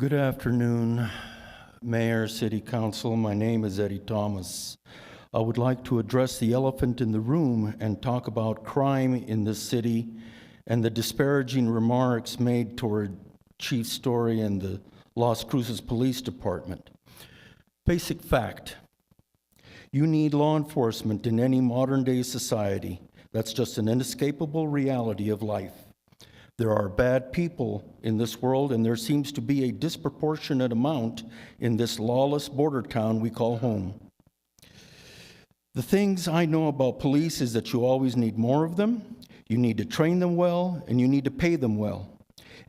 Good afternoon, Mayor, City Council. My name is Eddie Thomas. I would like to address the elephant in the room and talk about crime in this city and the disparaging remarks made toward Chief Story and the Las Cruces Police Department. Basic fact: you need law enforcement in any modern-day society. That's just an inescapable reality of life. There are bad people in this world, and there seems to be a disproportionate amount in this lawless border town we call home. The things I know about police is that you always need more of them, you need to train them well, and you need to pay them well.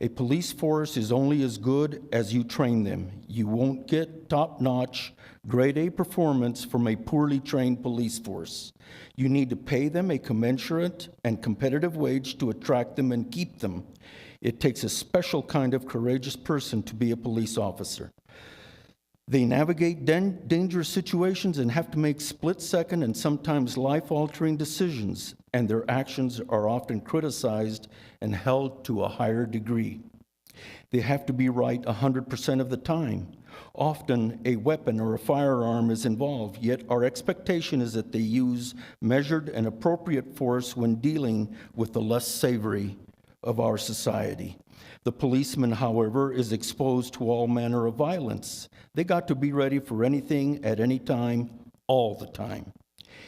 A police force is only as good as you train them. You won't get top-notch, grade A performance from a poorly trained police force. You need to pay them a commensurate and competitive wage to attract them and keep them. It takes a special kind of courageous person to be a police officer. They navigate dangerous situations and have to make split-second and sometimes life-altering decisions, and their actions are often criticized and held to a higher degree. They have to be right 100% of the time. Often a weapon or a firearm is involved, yet our expectation is that they use measured and appropriate force when dealing with the less savory of our society. The policeman, however, is exposed to all manner of violence. They got to be ready for anything at any time, all the time.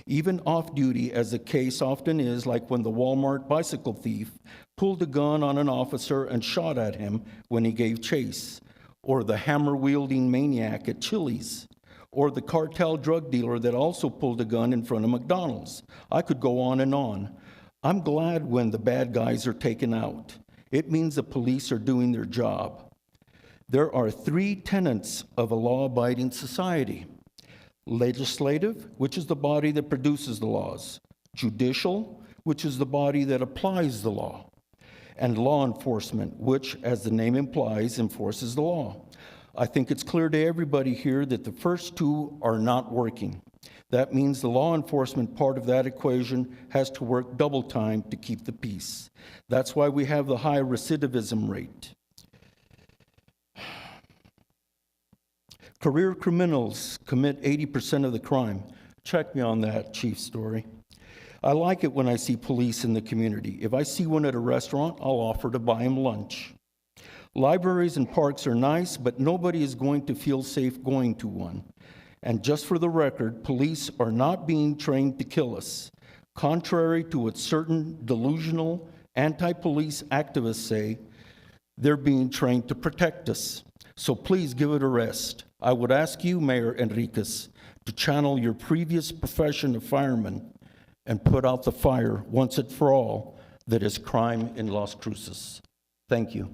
Even off-duty, as the case often is, like when the Walmart bicycle thief pulled a gun on an officer and shot at him when he gave chase, or the hammer-wielding maniac at Chili's, or the cartel drug dealer that also pulled a gun in front of McDonald's. I could go on and on. I'm glad when the bad guys are taken out. It means the police are doing their job. There are three tenets of a law-abiding society: legislative, which is the body that produces the laws; judicial, which is the body that applies the law; and law enforcement, which, as the name implies, enforces the law. I think it's clear to everybody here that the first two are not working. That means the law enforcement part of that equation has to work double time to keep the peace. That's why we have the high recidivism rate. Career criminals commit 80% of the crime. Check me on that, Chief Story. I like it when I see police in the community. If I see one at a restaurant, I'll offer to buy him lunch. Libraries and parks are nice, but nobody is going to feel safe going to one. And just for the record, police are not being trained to kill us. Contrary to what certain delusional anti-police activists say, they're being trained to protect us. So please give it a rest. I would ask you, Mayor Enriquez, to channel your previous profession of fireman and put out the fire once and for all that is crime in Las Cruces. Thank you.